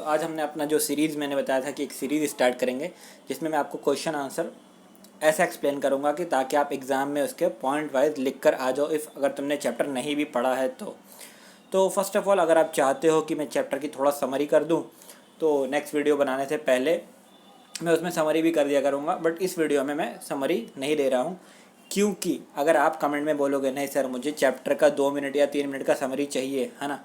तो आज हमने अपना जो सीरीज़ मैंने बताया था कि एक सीरीज़ स्टार्ट करेंगे जिसमें मैं आपको क्वेश्चन आंसर ऐसा एक्सप्लेन करूँगा कि ताकि आप एग्ज़ाम में उसके पॉइंट वाइज लिख कर आ जाओ इफ़ अगर तुमने चैप्टर नहीं भी पढ़ा है तो फर्स्ट ऑफ़ ऑल अगर आप चाहते हो कि मैं चैप्टर की थोड़ा समरी कर दूँ तो नेक्स्ट वीडियो बनाने से पहले मैं उसमें समरी भी कर दिया करूँगा, बट इस वीडियो में मैं समरी नहीं दे रहा हूँ क्योंकि अगर आप कमेंट में बोलोगे नहीं सर मुझे चैप्टर का 2 मिनट या 3 मिनट का समरी चाहिए है ना,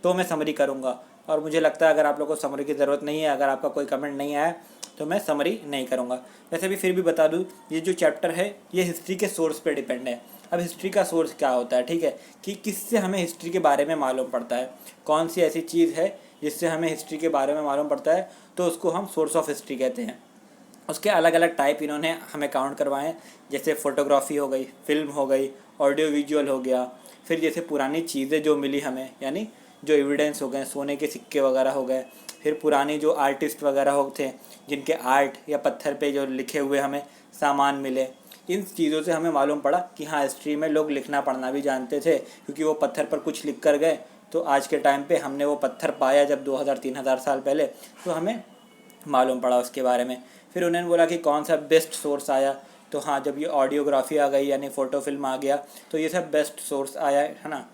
तो मैं समरी करूँगा। और मुझे लगता है अगर आप लोगों को समरी की ज़रूरत नहीं है, अगर आपका कोई कमेंट नहीं आया तो मैं समरी नहीं करूँगा। वैसे भी फिर भी बता दूँ, ये जो चैप्टर है ये हिस्ट्री के सोर्स पे डिपेंड है। अब हिस्ट्री का सोर्स क्या होता है, ठीक है, कि किससे हमें हिस्ट्री के बारे में मालूम पड़ता है, कौन सी ऐसी चीज़ है जिससे हमें हिस्ट्री के बारे में मालूम पड़ता है, तो उसको हम सोर्स ऑफ हिस्ट्री कहते हैं। उसके अलग अलग टाइप इन्होंने हमें काउंट करवाएं, जैसे फ़ोटोग्राफी हो गई, फिल्म हो गई, ऑडियो विजुअल हो गया, फिर जैसे पुरानी चीज़ें जो मिली हमें यानी जो एविडेंस हो गए, सोने के सिक्के वगैरह हो गए, फिर पुरानी जो आर्टिस्ट वगैरह होते जिनके आर्ट या पत्थर पे जो लिखे हुए हमें सामान मिले, इन चीज़ों से हमें मालूम पड़ा कि हाँ हिस्ट्री में लोग लिखना पढ़ना भी जानते थे, क्योंकि वो पत्थर पर कुछ लिख कर गए तो आज के टाइम पे हमने वो पत्थर पाया जब 2000-3000 साल पहले, तो हमें मालूम पड़ा उसके बारे में। फिर उन्होंने बोला कि कौन सा बेस्ट सोर्स आया, तो हाँ जब ये ऑडियोग्राफी आ गई यानी फ़ोटो फिल्म आ गया तो ये सब बेस्ट सोर्स आया है ना।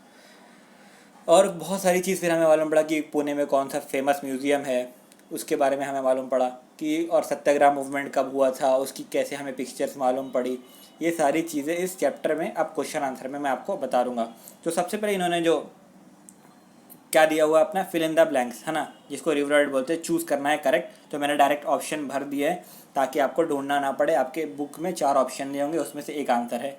और बहुत सारी चीज़ फिर हमें मालूम पड़ा कि पुणे में कौन सा फेमस म्यूज़ियम है उसके बारे में हमें मालूम पड़ा कि, और सत्याग्रह मूवमेंट कब हुआ था उसकी कैसे हमें पिक्चर्स मालूम पड़ी। ये सारी चीज़ें इस चैप्टर में अब क्वेश्चन आंसर में मैं आपको बता दूँगा। तो सबसे पहले इन्होंने जो क्या दिया हुआ अपना फिल इन द ब्लैंक्स है ना, जिसको रिवराइट बोलते हैं, चूज़ करना है करेक्ट। तो मैंने डायरेक्ट ऑप्शन भर दिया है ताकि आपको ढूंढना ना पड़े। आपके बुक में 4 ऑप्शन दिए होंगे, उसमें से एक आंसर है।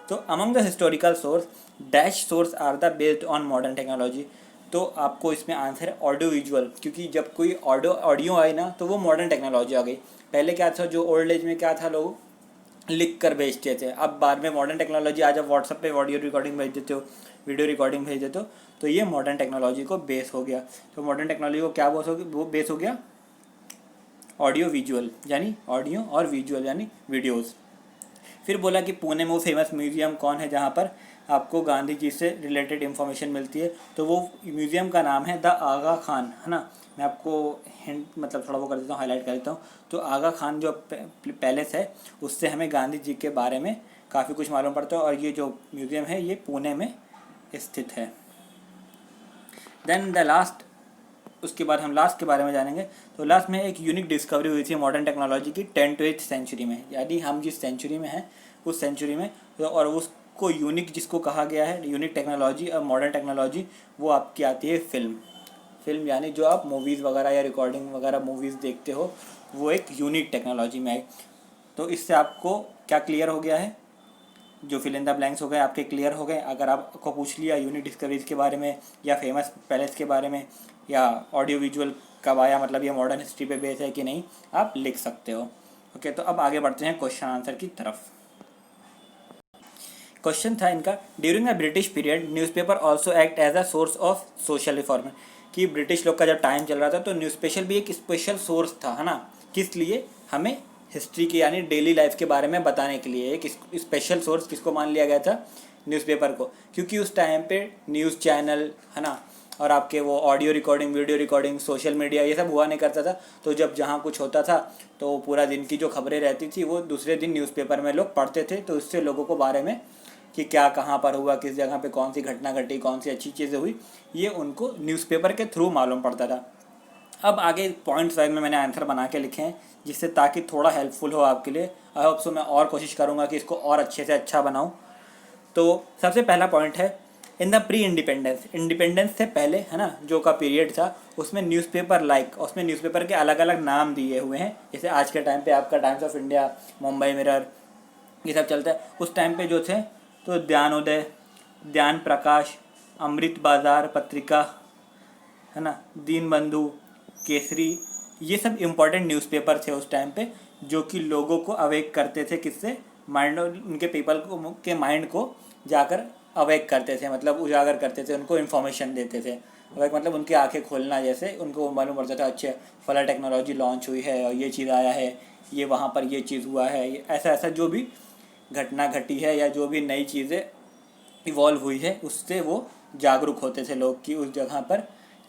तो among the historical source dash source are the based on modern technology. तो आपको इसमें आंसर है ऑडियो विजुअल, क्योंकि जब कोई ऑडियो आई ना तो वो मॉडर्न टेक्नोलॉजी आ गई। पहले क्या था, जो ओल्ड एज में क्या था, लोग लिख कर भेजते थे। अब बाद में मॉडर्न टेक्नोलॉजी आज आप व्हाट्सएप पे ऑडियो रिकॉर्डिंग भेज देते हो, वीडियो रिकॉर्डिंग भेज देते हो, तो ये मॉडर्न टेक्नोलॉजी को बेस हो गया। तो मॉडर्न टेक्नोलॉजी को क्या वो बेस हो गया, ऑडियो विजुअल यानी ऑडियो और विजुअल यानी वीडियोज़। फिर बोला कि पुणे में वो फेमस म्यूज़ियम कौन है जहाँ पर आपको गांधी जी से रिलेटेड इन्फॉर्मेशन मिलती है, तो वो म्यूज़ियम का नाम है द आगा खान है ना। मैं आपको हिंट मतलब थोड़ा वो कर देता हूँ, हाईलाइट कर देता हूँ। तो आगा खान जो पैलेस है उससे हमें गांधी जी के बारे में काफ़ी कुछ मालूम पड़ता है, और ये जो म्यूज़ियम है ये पुणे में स्थित है। देन द लास्ट, उसके बाद हम लास्ट के बारे में जानेंगे। तो लास्ट में एक यूनिक डिस्कवरी हुई थी मॉडर्न टेक्नोलॉजी की 10th to 8th सेंचुरी में, यानी हम जिस सेंचुरी में हैं उस सेंचुरी में, तो और उसको यूनिक जिसको कहा गया है यूनिक टेक्नोलॉजी और मॉडर्न टेक्नोलॉजी, वो आपकी आती है फिल्म यानी जो आप मूवीज़ वगैरह या रिकॉर्डिंग वगैरह मूवीज़ देखते हो, वो एक यूनिक टेक्नोलॉजी में है। तो इससे आपको क्या क्लियर हो गया है, जो फिल इन द ब्लैंक्स हो गए आपके क्लियर हो गए। अगर आपको पूछ लिया यूनिक डिस्कवरीज के बारे में या फेमस पैलेस के बारे में या ऑडियो विजुअल कब आया, मतलब ये मॉडर्न हिस्ट्री पे बेस है कि नहीं, आप लिख सकते हो। ओके, तो अब आगे बढ़ते हैं क्वेश्चन आंसर की तरफ। क्वेश्चन था इनका, during the British period newspaper also act as a source of social reform. कि ब्रिटिश लोग का जब टाइम चल रहा था तो न्यूज़पेपर भी एक स्पेशल सोर्स था है ना, किस लिए, हमें हिस्ट्री की यानी डेली लाइफ के बारे में बताने के लिए एक स्पेशल सोर्स किसको मान लिया गया था, न्यूज़पेपर को। क्योंकि उस टाइम पे न्यूज़ चैनल है ना, और आपके वो audio recording, video recording, social media ये सब हुआ नहीं करता था। तो जब जहाँ कुछ होता था तो पूरा दिन की जो खबरें रहती थी वो दूसरे दिन न्यूज़पेपर में लोग पढ़ते थे, तो इससे लोगों को बारे में कि क्या कहाँ पर हुआ, किस जगह पे कौन सी घटना घटी, कौन सी अच्छी चीज़ें हुई, ये उनको न्यूज़पेपर के थ्रू मालूम पड़ता था। अब आगे पॉइंट्स वाइज में मैंने आंसर बना के लिखे हैं, जिससे ताकि थोड़ा हेल्पफुल हो आपके लिए। आई होप सो, मैं और कोशिश करूँगा कि इसको और अच्छे से अच्छा बनाऊँ। तो सबसे पहला पॉइंट है, इन द प्री इंडिपेंडेंस से पहले है ना जो का पीरियड था, उसमें न्यूज़पेपर उसमें न्यूज़पेपर के अलग अलग नाम दिए हुए हैं। जैसे आज के टाइम पे आपका times of India, Mumbai mirror, ये सब चलता है। उस टाइम पे जो थे तो ज्ञानोदय, ज्ञान प्रकाश, अमृत बाज़ार पत्रिका है ना, दीन बंधु, केसरी, ये सब इम्पोर्टेंट न्यूज़पेपर थे उस टाइम पे, जो कि लोगों को अवेक करते थे, किससे, माइंड, उनके पीपल को के माइंड को जाकर अवेक करते थे, मतलब उजागर करते थे, उनको इन्फॉर्मेशन देते थे। अवेक मतलब उनकी आंखें खोलना, जैसे उनको मालूम पड़ता था अच्छे फला टेक्नोलॉजी लॉन्च हुई है और ये चीज़ आया है, ये वहाँ पर ये चीज़ हुआ है, ऐसा ऐसा जो भी घटना घटी है या जो भी नई चीज़ें इवॉल्व हुई है, उससे वो जागरूक होते थे लोग कि उस जगह पर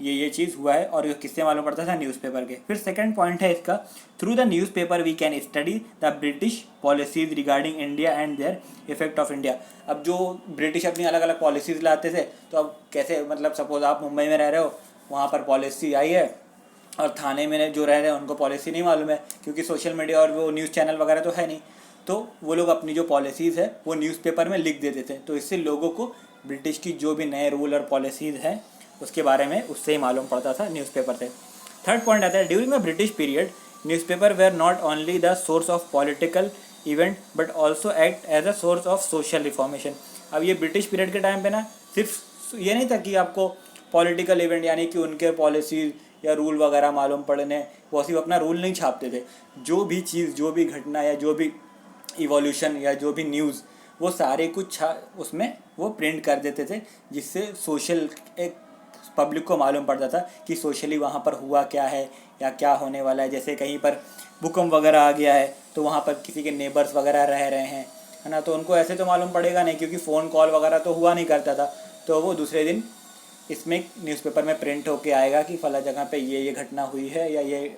ये चीज़ हुआ है, और किससे मालूम पड़ता था? न्यूज़पेपर के। फिर सेकंड पॉइंट है इसका, through the newspaper we can study the British policies regarding India and their effect of India. अब जो ब्रिटिश अपनी अलग अलग पॉलिसीज़ लाते थे, तो अब कैसे, मतलब सपोज आप मुंबई में रह रहे हो, वहाँ पर पॉलिसी आई है, और थाने में जो रह रहे हैं उनको पॉलिसी नहीं मालूम है, क्योंकि सोशल मीडिया और वो न्यूज़ चैनल वगैरह तो है नहीं, तो वो लोग अपनी जो पॉलिसीज़ है वो न्यूज़पेपर में लिख देते थे। तो इससे लोगों को ब्रिटिश की जो भी नए रूल और पॉलिसीज़ हैं उसके बारे में उससे ही मालूम पड़ता था, न्यूज़पेपर से। थर्ड पॉइंट आता है, during the British period newspaper were not only the source of political event but also act as a source of social reformation. अब ये ब्रिटिश पीरियड के टाइम पे ना सिर्फ ये नहीं था कि आपको पॉलिटिकल इवेंट यानी कि उनके पॉलिसीज़ या रूल वगैरह मालूम पड़ने, वो सिर्फ अपना रूल नहीं छापते थे, जो भी चीज़, जो भी घटना या जो भी इवोल्यूशन या जो भी न्यूज़, वो सारे कुछ उसमें वो प्रिंट कर देते थे, जिससे सोशल एक पब्लिक को मालूम पड़ता था कि सोशली वहाँ पर हुआ क्या है या क्या होने वाला है। जैसे कहीं पर भूकंप वगैरह आ गया है, तो वहाँ पर किसी के नेबर्स वगैरह रह रहे हैं, है ना, तो उनको ऐसे तो मालूम पड़ेगा नहीं, क्योंकि फ़ोन कॉल वगैरह तो हुआ नहीं करता था। तो वो दूसरे दिन इसमें न्यूज़पेपर में प्रिंट होके आएगा कि फ़ला जगह पे ये घटना हुई है, या ये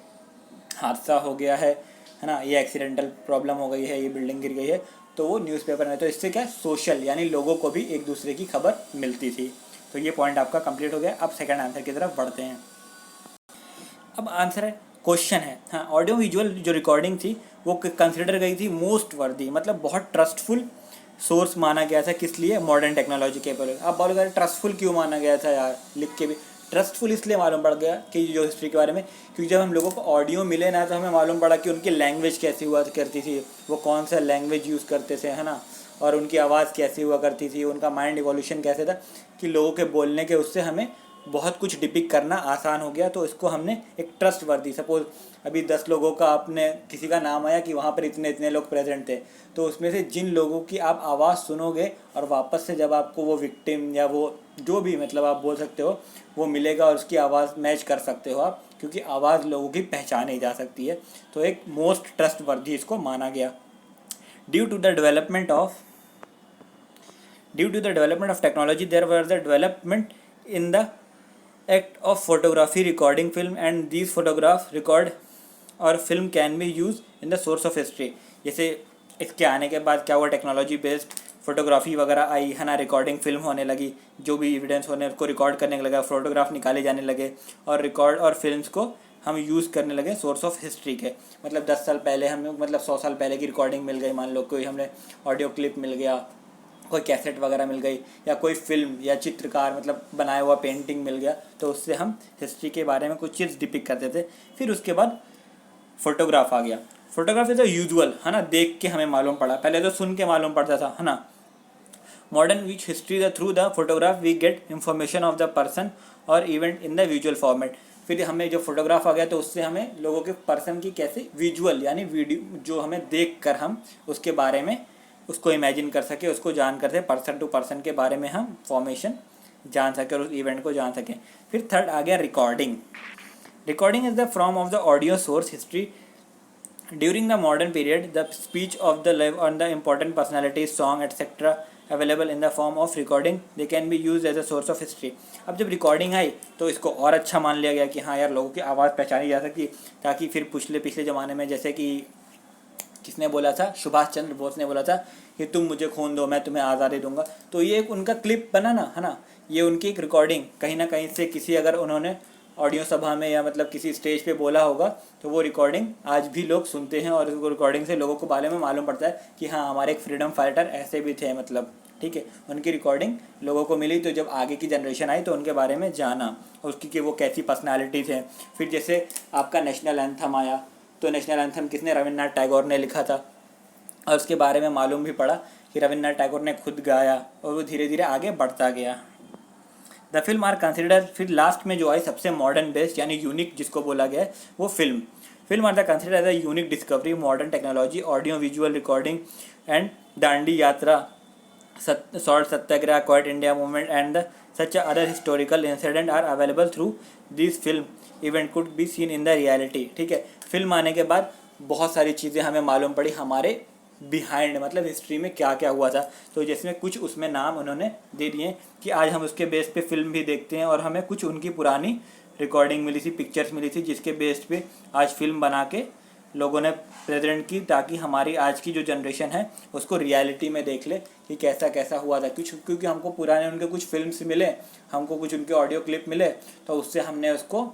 हादसा हो गया है ना, ये एक्सीडेंटल प्रॉब्लम हो गई है, ये बिल्डिंग गिर गई है, तो वो न्यूज़पेपर में। तो इससे क्या, सोशल यानी लोगों को भी एक दूसरे की खबर मिलती थी। तो ये पॉइंट आपका कंप्लीट हो गया। अब सेकंड आंसर की तरफ बढ़ते हैं। अब आंसर है, क्वेश्चन है, हाँ, ऑडियो विजुअल जो रिकॉर्डिंग थी वो कंसिडर गई थी मोस्ट वर्दी, मतलब बहुत ट्रस्टफुल सोर्स माना गया था। किस लिए? मॉडर्न टेक्नोलॉजी के ऊपर। आप बोलोगे ट्रस्टफुल क्यों माना गया था यार, लिख के भी ट्रस्टफुल इसलिए मालूम पड़ गया कि जो हिस्ट्री के बारे में, क्योंकि जब हम लोगों को ऑडियो मिले ना, तो हमें मालूम पड़ा कि उनकी लैंग्वेज कैसी हुआ करती थी, वो कौन सा लैंग्वेज यूज़ करते थे, है ना, और उनकी आवाज़ कैसी हुआ करती थी, उनका माइंड इवोल्यूशन कैसे था, कि लोगों के बोलने के उससे हमें बहुत कुछ डिपिक्ट करना आसान हो गया। तो इसको हमने एक ट्रस्ट वर्दी, सपोज अभी 10 लोगों का आपने किसी का नाम आया कि वहाँ पर इतने इतने लोग प्रेजेंट थे, तो उसमें से जिन लोगों की आप आवाज़ सुनोगे और वापस से जब आपको वो विक्टिम या वो जो भी, मतलब आप बोल सकते हो, वो मिलेगा और उसकी आवाज़ मैच कर सकते हो आप, क्योंकि आवाज़ लोगों की पहचानी जा सकती है। तो एक मोस्ट ट्रस्ट वर्दी इसको माना गया। Due to the development of technology there was the development in the act of photography recording film and these photograph record or film can be use in the source of history. जैसे इसके आने के बाद क्या हुआ, technology based photography वगैरह आई, है ना, रिकॉर्डिंग फिल्म होने लगी, जो भी एविडेंस होने उसको रिकॉर्ड करने लगा, फोटोग्राफ निकाले जाने लगे, और रिकॉर्ड और फिल्म्स को हम यूज़ करने लगे सोर्स ऑफ हिस्ट्री के। मतलब 10 साल पहले हमें, मतलब 100 साल पहले की रिकॉर्डिंग मिल गई, मान लो कोई हमने ऑडियो क्लिप मिल गया, कोई कैसेट वगैरह मिल गई, या कोई फिल्म या चित्रकार मतलब बनाया हुआ पेंटिंग मिल गया, तो उससे हम हिस्ट्री के बारे में कुछ चीज़ डिपिक्ट करते थे। फिर उसके बाद फोटोग्राफ आ गया। फोटोग्राफ इज यूजुअल, है ना, देख के हमें मालूम पड़ा, पहले तो सुन के मालूम पड़ता था, है ना। Modern which history the through the photograph we get information of the person or event in the visual format. फिर हमें जो फोटोग्राफ आ गया, तो उससे हमें लोगों के पर्सन की कैसे विजुअल यानी वीडियो, जो हमें देख कर हम उसके बारे में उसको इमेजिन कर सके, उसको जान कर सके, पर्सन टू पर्सन के बारे में हम फॉर्मेशन जान सके और उस इवेंट को जान सकें। फिर थर्ड आ गया recording. Recording is the form of the audio source history during the modern period the speech of the live on the important personalities song etcetera available in the form of recording they can be use as a source of history. अब जब recording आई तो इसको और अच्छा मान लिया गया कि हाँ यार, लोगों की आवाज़ पहचानी जा सकती, ताकि फिर पिछले ज़माने में, जैसे कि किसने बोला था, सुभाष चंद्र बोस ने बोला था कि तुम मुझे खून दो मैं तुम्हें आज़ादी दूंगा, तो ये एक उनका क्लिप बना ना, है ना, ये उनकी एक रिकॉर्डिंग कहीं ना कहीं से किसी, अगर उन्होंने ऑडियो सभा में या मतलब किसी स्टेज पे बोला होगा, तो वो रिकॉर्डिंग आज भी लोग सुनते हैं, और उस रिकॉर्डिंग से लोगों को बारे में मालूम पड़ता है कि हाँ, हमारे एक फ्रीडम फाइटर ऐसे भी थे, मतलब ठीक है, उनकी रिकॉर्डिंग लोगों को मिली, तो जब आगे की जनरेशन आई तो उनके बारे में जाना, उसकी कि वो कैसी पर्सनालिटी थे। फिर जैसे आपका नेशनल एंथम आया, तो नेशनल एंथम किसने, रविन्द्रनाथ टैगोर ने लिखा था, और उसके बारे में मालूम भी पड़ा कि रविन्द्रनाथ टैगोर ने खुद गाया, और वो धीरे धीरे आगे बढ़ता गया। द फिल्म आर कंसिडर, फिर लास्ट में जो आई सबसे मॉडर्न बेस्ड यानी यूनिक जिसको बोला गया है, वो film are the consider as a unique discovery modern technology audio visual recording and Dandi Yatra salt Satyagraha quit India movement and such other historical incident are available through this film event could be seen in the reality. ठीक है, film आने के बाद बहुत सारी चीज़ें हमें मालूम पड़ी, हमारे बिहाइंड, मतलब हिस्ट्री में क्या क्या हुआ था। तो जिसमें कुछ उसमें नाम उन्होंने दे दिए कि आज हम उसके बेस पे फिल्म भी देखते हैं, और हमें कुछ उनकी पुरानी रिकॉर्डिंग मिली थी, पिक्चर्स मिली थी, जिसके बेस पे आज फिल्म बना के लोगों ने प्रेजेंट की, ताकि हमारी आज की जो जनरेशन है उसको रियलिटी में देख ले कि कैसा कैसा हुआ था। कुछ क्योंकि हमको पुराने उनके कुछ फिल्म्स मिले, हमको कुछ उनके ऑडियो क्लिप मिले, तो उससे हमने उसको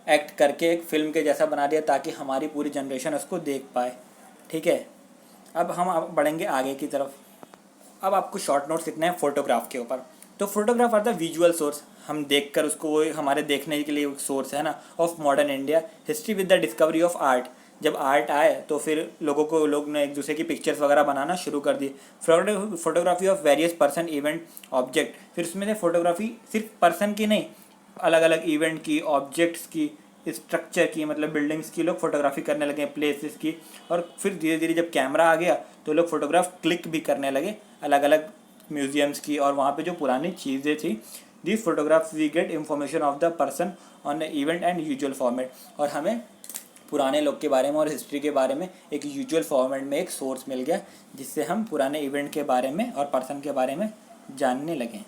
एक्ट करके एक फिल्म के जैसा बना दिया, ताकि हमारी पूरी जनरेशन उसको देख पाए। ठीक है, अब बढ़ेंगे आगे की तरफ। अब आपको शॉर्ट नोट्स लिखना है फोटोग्राफ के ऊपर। तो photograph are the visual source, हम देख कर उसको, वो हमारे देखने के लिए सोर्स है ना, of modern India history with the discovery of art. जब आर्ट आए तो फिर लोग ने एक दूसरे की पिक्चर्स वगैरह बनाना शुरू कर दी। Photography of various person, event, object, फिर उसमें से फोटोग्राफी सिर्फ पर्सन की नहीं, अलग अलग इवेंट की, ऑब्जेक्ट्स की, स्ट्रक्चर की, मतलब बिल्डिंग्स की लोग फोटोग्राफी करने लगे, प्लेसेस की। और फिर धीरे धीरे जब कैमरा आ गया तो लोग फोटोग्राफ क्लिक भी करने लगे अलग अलग म्यूजियम्स की, और वहाँ पे जो पुरानी चीज़ें थी। This photographs we get information of the person on the event and usual format, और हमें पुराने लोग के बारे में और हिस्ट्री के बारे में एक यूजुअल फॉर्मेट में एक सोर्स मिल गया, जिससे हम पुराने इवेंट के बारे में और पर्सन के बारे में जानने लगे।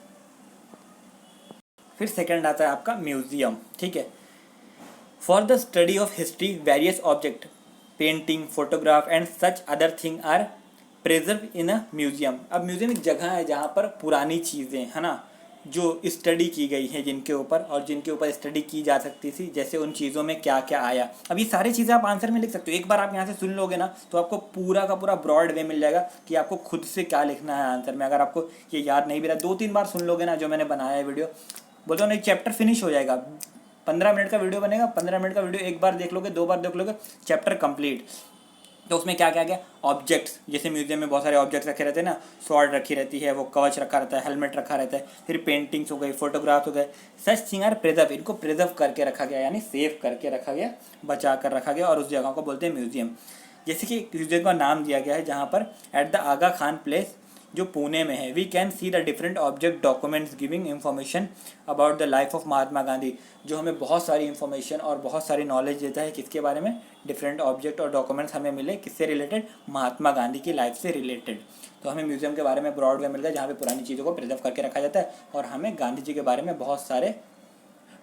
फिर सेकंड आता है आपका म्यूजियम। ठीक है, for the study of history various object, painting, photograph and such other thing are preserve in a museum. अब म्यूजियम एक जगह है जहाँ पर पुरानी चीज़ें है ना, जो स्टडी की गई हैं जिनके ऊपर, और जिनके ऊपर स्टडी की जा सकती थी, जैसे उन चीज़ों में क्या क्या आया। अब ये सारी चीज़ें आप आंसर में लिख सकते हो। एक बार आप यहाँ से सुन लोगे ना तो आपको पूरा का पूरा ब्रॉड वे मिल जाएगा कि आपको खुद से क्या लिखना है आंसर में। अगर आपको ये याद नहीं भी रहा, 2-3 बार सुन लोगे ना जो मैंने बनाया है वीडियो, बोलते हो ना, एक चैप्टर फिनिश हो जाएगा। 15 मिनट का वीडियो बनेगा, 15 मिनट का वीडियो एक बार देख लोगे, 2 बार देख लोगे, चैप्टर कंप्लीट। तो उसमें क्या क्या क्या ऑब्जेक्ट्स, जैसे म्यूजियम में बहुत सारे ऑब्जेक्ट्स रखे रहते हैं ना, स्वॉर्ड रखी रहती है, वो कवच रखा रहता है, हेलमेट रखा रहता है, फिर पेंटिंग्स हो गई, फोटोग्राफ्स हो गए, सच थिंग आर प्रिजर्व, इनको प्रिजर्व करके रखा गया, यानी सेव करके रखा गया, बचा कर रखा गया, और उस जगह को बोलते हैं म्यूजियम। जैसे कि म्यूजियम का नाम दिया गया है जहाँ पर at the Aga Khan palace, जो पुणे में है, we can see the different object documents giving information about the life of Mahatma Gandhi, जो हमें बहुत सारी इंफॉर्मेशन और बहुत सारी नॉलेज देता है। किसके बारे में? डिफरेंट ऑब्जेक्ट और डॉक्यूमेंट्स हमें मिले, किससे रिलेटेड? महात्मा गांधी की लाइफ से रिलेटेड। तो हमें म्यूजियम के बारे में ब्रॉड वे मिल गया, जहाँ पे पुरानी चीज़ों को प्रिजर्व करके रखा जाता है, और हमें गांधी जी के बारे में बहुत सारे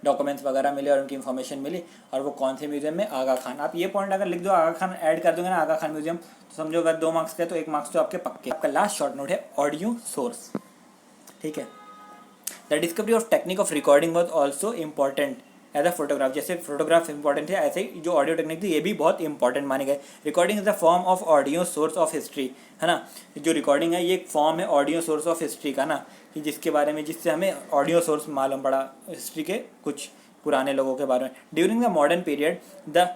डॉक्यूमेंट्स वगैरह मिले और उनकी इन्फॉर्मेशन मिली। और वो कौन से म्यूजियम में? आगा खान। आप ये पॉइंट अगर लिख दो, आगा खान ऐड कर दोगे ना, आगा खान म्यूजियम, तो समझो अगर 2 मार्क्स का तो 1 मार्क्स तो आपके पक्के। आपका लास्ट शॉर्ट नोट है ऑडियो सोर्स। ठीक है, the discovery of technique of recording was also important as a photograph. जैसे फोटोग्राफ इंपॉर्टेंट है, ऐसे ही जो ऑडियो टेक्निक थी ये भी बहुत इंपॉर्टेंट माने गए। Recording is the form of audio source of history, है ना। जो रिकॉर्डिंग है ये एक फॉर्म है ऑडियो सोर्स ऑफ हिस्ट्री का ना, कि जिसके बारे में, जिससे हमें ऑडियो सोर्स मालूम पड़ा हिस्ट्री के कुछ पुराने लोगों के बारे में। During the modern period the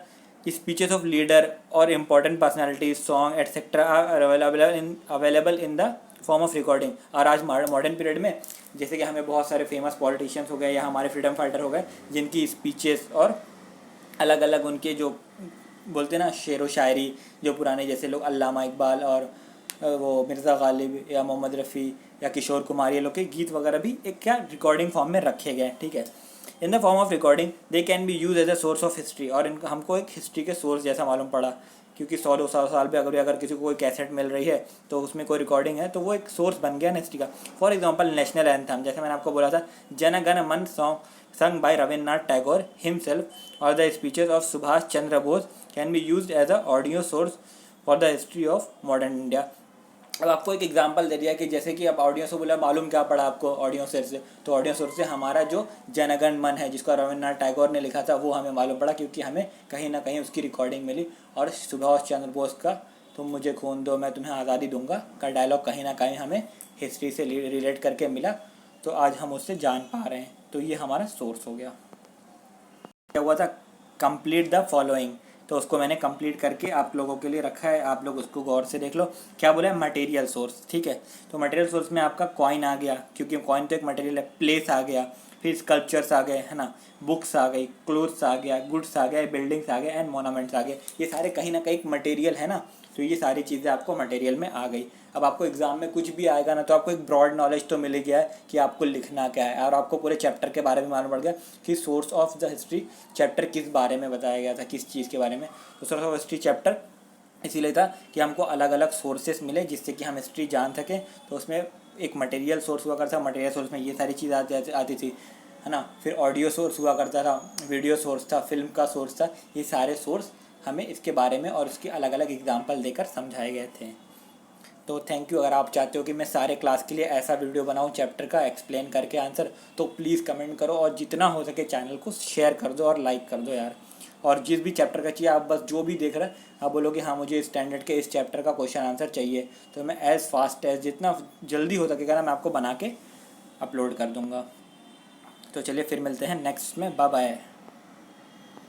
speeches of leader और important personalities, song etcetera are available in the form of recording. और आज मॉडर्न पीरियड में जैसे कि हमें बहुत सारे फेमस पॉलिटिशियंस हो गए या हमारे फ्रीडम फाइटर हो गए, जिनकी स्पीचेस और अलग अलग उनके जो बोलते हैं ना शेर व शायरी, जो पुराने जैसे लोग अल्लामा इकबाल और वो मिर्ज़ा गालिब या मोहम्मद रफ़ी या किशोर कुमार, ये लोग के गीत वगैरह भी एक क्या रिकॉर्डिंग फॉर्म में रखे गए। ठीक है, in the form of recording they can be use as a source of history. और इनका हमको एक हिस्ट्री के सोर्स जैसा मालूम पड़ा, क्योंकि 100-200 साल पे अगर किसी को कोई कैसेट मिल रही है तो उसमें कोई रिकॉर्डिंग है, तो वो एक सोर्स बन गया ना हिस्ट्री का। फॉर एग्जांपल नेशनल एंथम, जैसे मैंने आपको बोला था, जन गण मन song sung by Rabindranath Tagore himself or the speeches of Subhash Chandra Bose can be used as a audio source for the history of modern India। अब आपको एक एग्जांपल दे दिया कि जैसे कि अब ऑडियो से बोला, मालूम क्या पड़ा आपको ऑडियो सोर्स से, तो ऑडियो सोर्स से हमारा जो जनगण मन है जिसको रविन्द्रनाथ टैगोर ने लिखा था वो हमें मालूम पड़ा, क्योंकि हमें कहीं ना कहीं उसकी रिकॉर्डिंग मिली। और सुभाष चंद्र बोस का तुम मुझे खून दो मैं तुम्हें आज़ादी दूंगा का डायलॉग कहीं ना कहीं हमें हिस्ट्री से रिलेट करके मिला, तो आज हम उससे जान पा रहे हैं। तो ये हमारा सोर्स हो गया। क्या हुआ था? कंप्लीट द फॉलोइंग, तो उसको मैंने कंप्लीट करके आप लोगों के लिए रखा है, आप लोग उसको गौर से देख लो। क्या बोला है? Material source. ठीक है, तो मटेरियल सोर्स में आपका कॉइन आ गया, क्योंकि कॉइन तो एक मटेरियल है। प्लेस आ गया, फिर स्कल्पचर्स आ गए, है ना, बुक्स आ गई, क्लोथ्स आ गया, गुड्स आ गए, बिल्डिंग्स आ गए एंड मोनामेंट्स आ गए। ये सारे कहीं ना कहीं मटेरियल है ना, तो ये सारी चीज़ें आपको मटेरियल में आ गई। अब आपको एग्जाम में कुछ भी आएगा ना, तो आपको एक ब्रॉड नॉलेज तो मिल गया है कि आपको लिखना क्या है, और आपको पूरे चैप्टर के बारे में मालूम पड़ गया कि source of the history chapter किस बारे में बताया गया था, किस चीज़ के बारे में। तो सोर्स ऑफ हिस्ट्री चैप्टर इसीलिए था कि हमको अलग अलग सोर्सेस मिले जिससे कि हम हिस्ट्री जान सकें। तो उसमें एक मटेरियल सोर्स हुआ करता था, मटेरियल सोर्स में ये सारी चीज़ आती थी, है ना। फिर ऑडियो सोर्स हुआ करता था, वीडियो सोर्स था, फिल्म का सोर्स था। ये सारे सोर्स हमें इसके बारे में और उसके अलग अलग एग्जाम्पल देकर समझाए गए थे। तो थैंक यू। अगर आप चाहते हो कि मैं सारे क्लास के लिए ऐसा वीडियो बनाऊं चैप्टर का एक्सप्लेन करके आंसर, तो प्लीज़ कमेंट करो और जितना हो सके चैनल को शेयर कर दो और लाइक कर दो यार। और जिस भी चैप्टर का चाहिए, आप बस जो भी देख रहे हैं आप बोलोगे हाँ मुझे स्टैंडर्ड के इस चैप्टर का क्वेश्चन आंसर चाहिए, तो मैं एज़ फास्ट एज जितना जल्दी हो सकेगा ना मैं आपको बना के अपलोड कर दूँगा। तो चलिए फिर मिलते हैं नेक्स्ट में, बाय बाय।